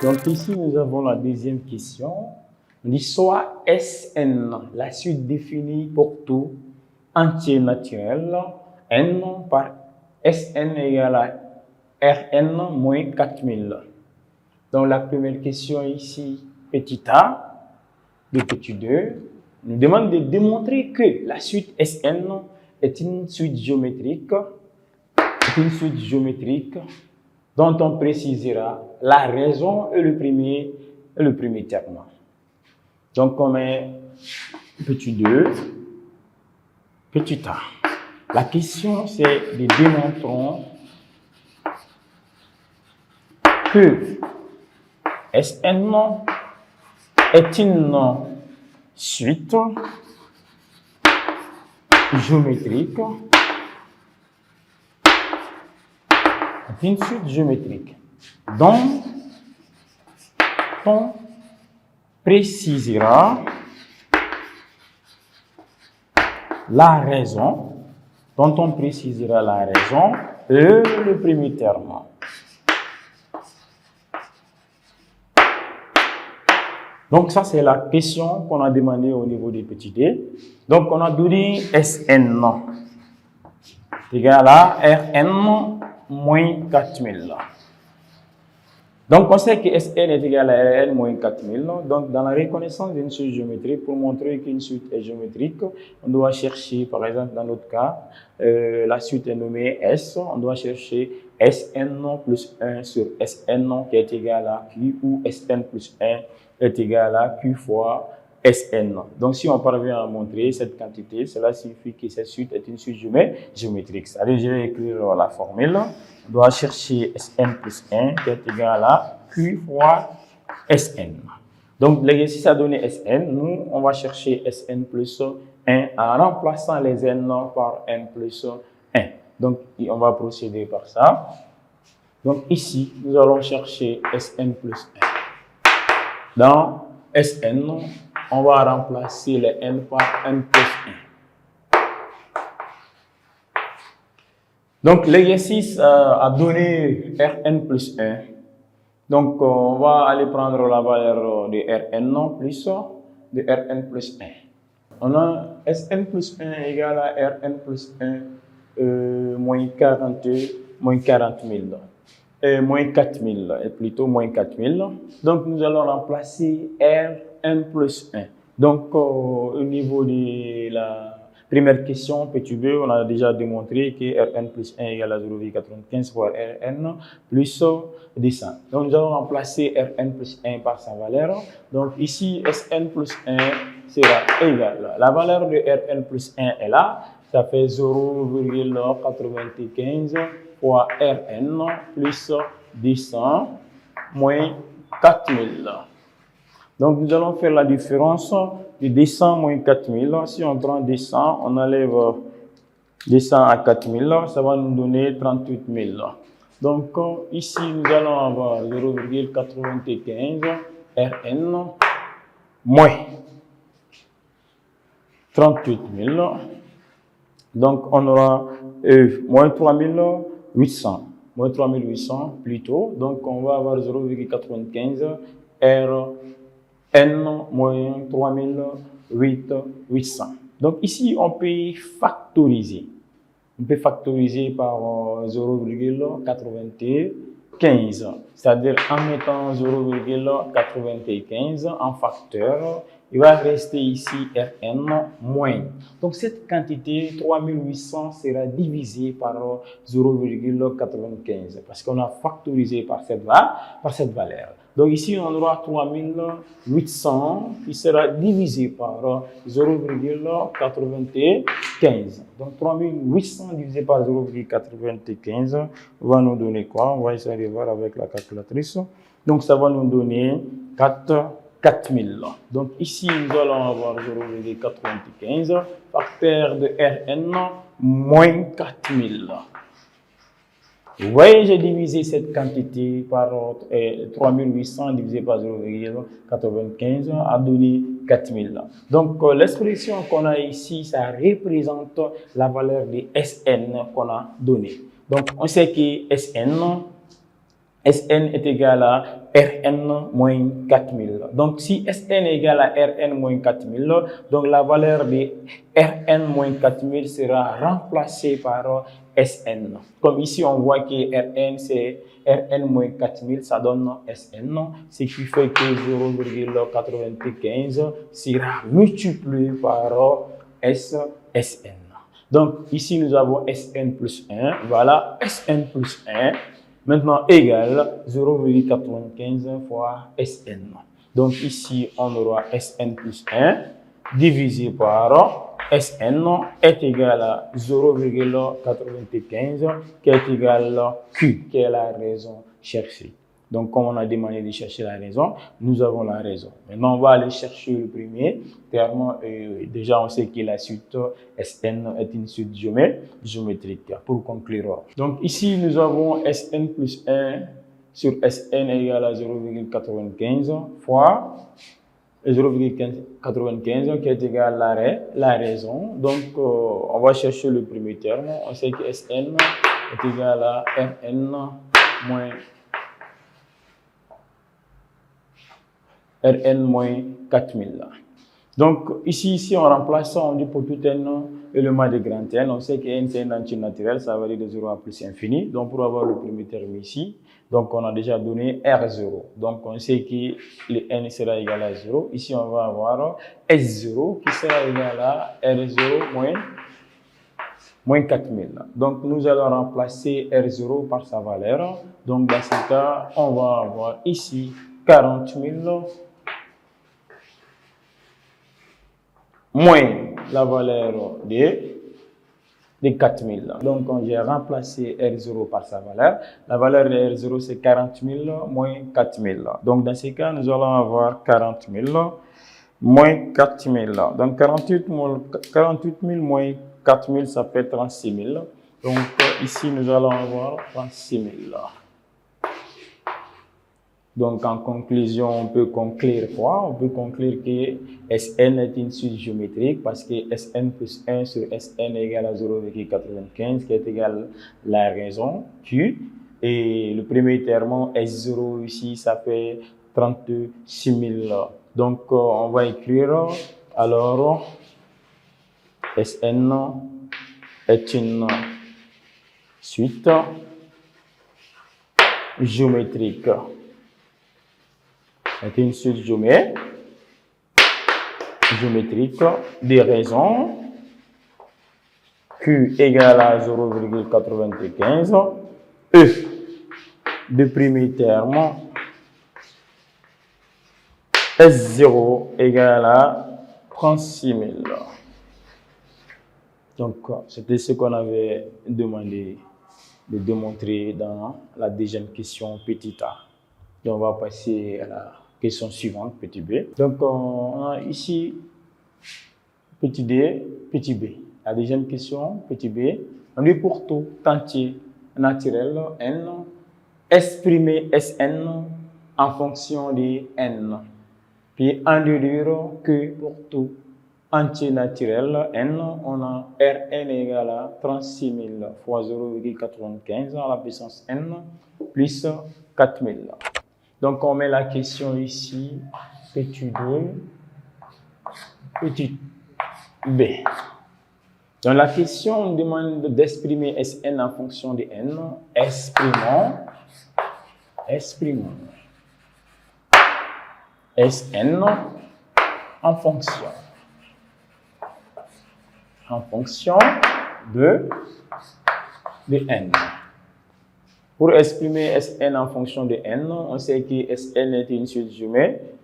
Donc ici, nous avons la deuxième question. On dit soit Sn, la suite définie pour tout entier naturel, n par Sn égale à Rn moins 4000. Donc la première question ici, petit a, de petit 2, nous demande de démontrer que la suite Sn est une suite géométrique, dont on précisera la raison et le premier terme. Donc on met petit 2, petit a. La question c'est de démontrer que Sn est une suite géométrique, dont on précisera la raison, et le premier terme. Donc ça c'est la question qu'on a demandé au niveau des petits d. Donc on a donné Sn égal à Rn moins 4000. Donc on sait que Sn est égal à Rn moins 4000. Donc dans la reconnaissance d'une suite géométrique, pour montrer qu'une suite est géométrique, on doit chercher, par exemple dans notre cas, la suite est nommée S, on doit chercher Sn plus 1 sur Sn qui est égal à Q, ou Sn plus 1 est égal à Q fois Sn. Donc si on parvient à montrer cette quantité, cela signifie que cette suite est une suite géométrique. C'est-à-dire, je vais écrire la formule. On doit chercher Sn plus 1 qui est égal à Q fois Sn. Donc l'exercice a donné Sn. Nous, on va chercher Sn plus 1 en remplaçant les n par n plus 1. Donc on va procéder par ça. Donc ici, nous allons chercher Sn plus 1. Dans Sn, on va remplacer les n par n plus 1. Donc l'exercice a donné Rn plus 1. Donc on va aller prendre la valeur de Rn plus 1. On a Sn plus 1 égale à Rn plus 1 moins 40 000. Moins 4000, et plutôt moins 4000. Donc nous allons remplacer Rn plus 1. Donc au niveau de la première question, petit b, on a déjà démontré que Rn plus 1 égale à 0,95 fois Rn plus 200. Donc nous allons remplacer Rn plus 1 par sa valeur. Donc ici, Sn plus 1 sera égal. La valeur de Rn plus 1 est là. Ça fait 0,95 fois Rn plus 200 moins 4000. Donc nous allons faire la différence de 200 moins 4000. Si on prend 200, on enlève 200 à 4000, ça va nous donner 38 000. Donc ici nous allons avoir 0,95 Rn moins 38 000. Donc on aura moins 3800. Moins 3800 plutôt. Donc on va avoir 0,95 Rn moins 3800. Donc ici on peut factoriser. On peut factoriser par 0,95. C'est-à-dire en mettant 0,95 en facteur, il va rester ici Rn moins. Donc cette quantité 3800 sera divisée par 0,95 parce qu'on a factorisé par cette valeur. Donc ici on aura 3800 qui sera divisé par 0,95. Donc 3800 divisé par 0,95 va nous donner quoi? On va essayer de voir avec la calculatrice. Donc ça va nous donner 4000. Donc ici, nous allons avoir 0,95 facteur de Rn moins 4000. Vous voyez, j'ai divisé cette quantité par 3800 divisé par 0,95 a donné 4000. Donc l'expression qu'on a ici, ça représente la valeur de Sn qu'on a donnée. Donc on sait que Sn Sn est égal à Rn moins 4000. Donc, si Sn est égal à Rn moins 4000, donc la valeur de Rn moins 4000 sera remplacée par Sn. Comme ici, on voit que Rn, c'est Rn moins 4000, ça donne Sn, ce qui fait que 0,95 sera multiplié par Sn. Donc, ici, nous avons Sn plus 1. Voilà, Sn plus 1. Maintenant, égale 0,95 fois Sn. Donc, ici, on aura Sn plus 1 divisé par Sn est égal à 0,95 qui est égal à Q, qui est la raison cherchée. Donc, comme on a demandé de chercher la raison, nous avons la raison. Maintenant, on va aller chercher le premier terme. Déjà, on sait que la suite Sn est une suite géométrique pour conclure. Donc, ici, nous avons Sn plus 1 sur Sn égale à 0,95 fois 0,95 qui est égal à la raison. Donc, on va chercher le premier terme. On sait que Sn est égal à Rn moins 4000. Donc, ici, on remplace ça, on dit pour tout n élément de grand N, on sait que n c'est un entier naturel, ça varie de 0 à plus infini. Donc, pour avoir le premier terme ici, donc on a déjà donné R0. Donc, on sait que le n sera égal à 0. Ici, on va avoir S0 qui sera égal à R0 moins 4000. Donc, nous allons remplacer R0 par sa valeur. Donc, dans ce cas, on va avoir ici 40 000 moins la valeur de 4000. Donc, j'ai remplacé R0 par sa valeur. La valeur de R0, c'est 40 000 moins 4000. Donc, dans ce cas, nous allons avoir 40 000 moins 4000. Donc, 48 000 moins 4000, ça fait 36 000. Donc, ici, nous allons avoir 36 000. Donc, en conclusion, on peut conclure quoi? On peut conclure que Sn est une suite géométrique parce que Sn plus 1 sur Sn est égal à 0,95 qui est égal à la raison Q. Et le premier terme, S0 ici, ça fait 36 000. Donc, on va écrire alors Sn est une suite géométrique. C'est une suite géométrique des raisons Q égale à 0,95, E de premier terme, S0 égale à 36 000. Donc, c'était ce qu'on avait demandé de démontrer dans la deuxième question petit a. Et on va passer à la question suivante, petit b. Donc, on a ici petit d, petit b. La deuxième question, petit b. On dit pour tout entier naturel n, exprimer Sn en fonction de n. Puis, en déduire que pour tout entier naturel n, on a Rn égale à 36 000 fois 0,95 à la puissance n plus 4000. Donc, on met la question ici, petit 2, petit b. Dans la question, on demande d'exprimer Sn en fonction de n. Exprimons Sn en fonction de n. Pour exprimer Sn en fonction de n, on sait que Sn est une suite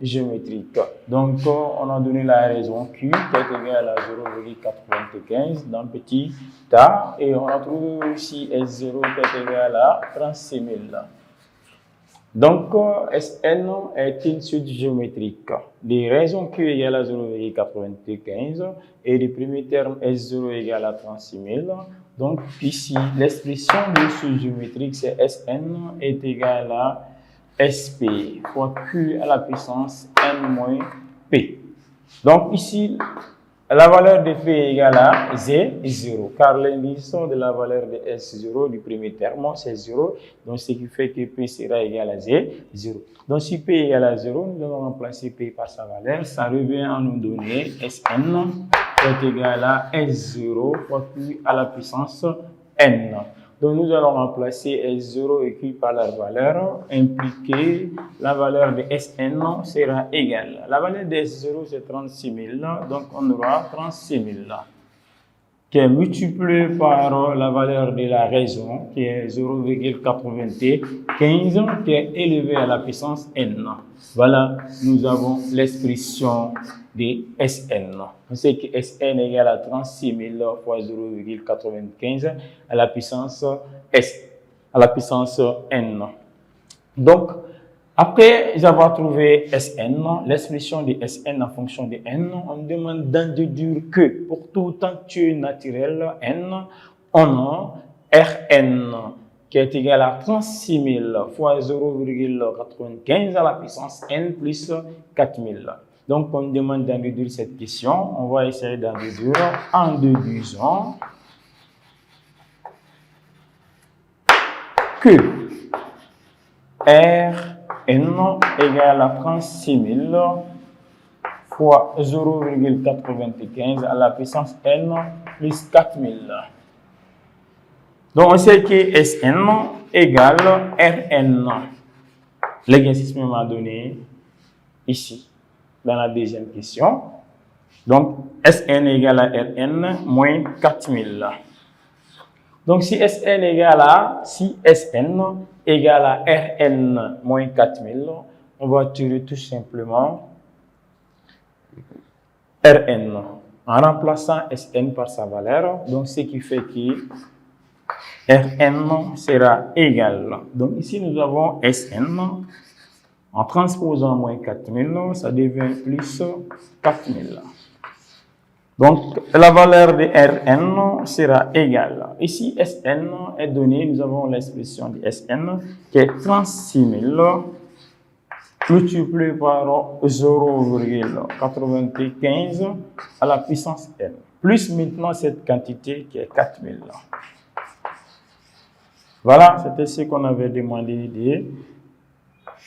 géométrique. Donc, on a donné la raison Q qui est égale à 0,95 dans petit a. Et on a trouvé aussi S0 qui est égal à 36 000. Donc, Sn est une suite géométrique. Les raisons Q égale à 0,95 et le premier terme S0 égale à 36 000. Donc, ici, l'expression de suite géométrique, c'est Sn est égal à Sp fois Q à la puissance n moins P. Donc, ici, la valeur de P égale à Z0, car l'indice de la valeur de S0 du premier terme, c'est 0. Donc, ce qui fait que P sera égal à Z0. Donc, si P égale à 0, nous allons remplacer P par sa valeur. Ça revient à nous donner Sn est égal à S0 fois Q à la puissance N. Donc, nous allons remplacer S0 et Q par leur valeur, impliquer la valeur de Sn sera égale. La valeur de S0, c'est 36 000, donc on aura 36 000 qui est multiplié par la valeur de la raison, qui est 0,95, qui est élevée à la puissance N. Voilà, nous avons l'expression de Sn. On sait que Sn égale à 36 000 fois 0,95 à la puissance S, à la puissance N. Donc, après avoir trouvé Sn, l'expression de Sn en fonction de n, on demande d'en déduire que pour tout entier naturel n, on a Rn qui est égal à 36 000 fois 0,95 à la puissance n plus 4000. Donc, on demande d'en déduire cette question. On va essayer d'en déduire en déduisant que Rn égale à 36 000 fois 0,95 à la puissance n plus 4000. Donc, on sait que Sn égale Rn. L'exercice m'a donné ici, dans la deuxième question. Donc, Sn égale à Rn moins 4000. Donc, si Sn égale à Rn moins 4000, on va tirer tout simplement Rn en remplaçant Sn par sa valeur. Donc, ce qui fait que Rn sera égal. Donc, ici, nous avons Sn. En transposant moins 4000, ça devient plus 4000. Donc, la valeur de Rn sera égale. Ici, Sn est donné. Nous avons l'expression de Sn qui est 36 000 multiplié par 0,95 à la puissance n. Plus maintenant cette quantité qui est 4000. Voilà, c'était ce qu'on avait demandé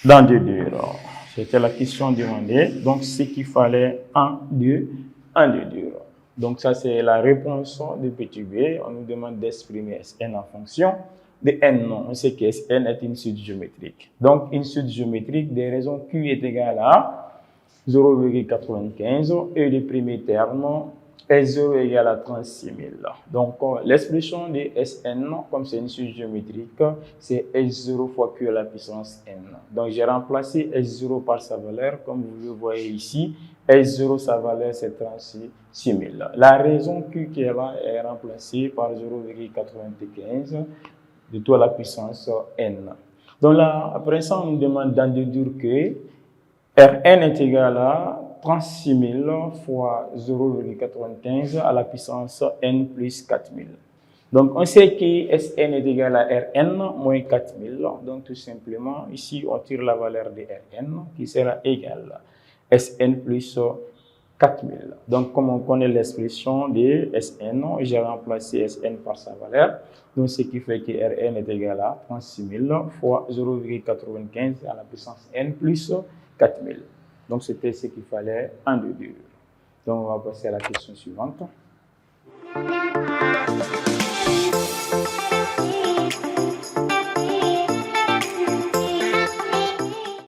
d'en déduire. C'était la question demandée. Donc, ce qu'il fallait en déduire. Donc, ça, c'est la réponse de petit b. On nous demande d'exprimer Sn en fonction de n. On sait que Sn est une suite géométrique. Donc, une suite géométrique des raisons Q est égale à 0,95 et le premier terme S0 égale à 36 000. Donc, l'expression de Sn, comme c'est une suite géométrique, c'est S0 fois Q à la puissance n. Donc, j'ai remplacé S0 par sa valeur, comme vous le voyez ici. S0, sa valeur, c'est 36 000. La raison Q qui est là est remplacée par 0,95 de tout à la puissance n. Donc là, après ça, on nous demande d'en déduire que Rn est égal à 36 000 fois 0,95 à la puissance n plus 4000. Donc, on sait que Sn est égal à Rn moins 4000. Donc, tout simplement, ici, on tire la valeur de Rn qui sera égale à Sn plus 4000. Donc, comme on connaît l'expression de Sn, j'ai remplacé Sn par sa valeur. Donc, ce qui fait que Rn est égal à 36 000 fois 0,95 à la puissance n plus 4000. Donc, c'était ce qu'il fallait en déduire. Donc, on va passer à la question suivante.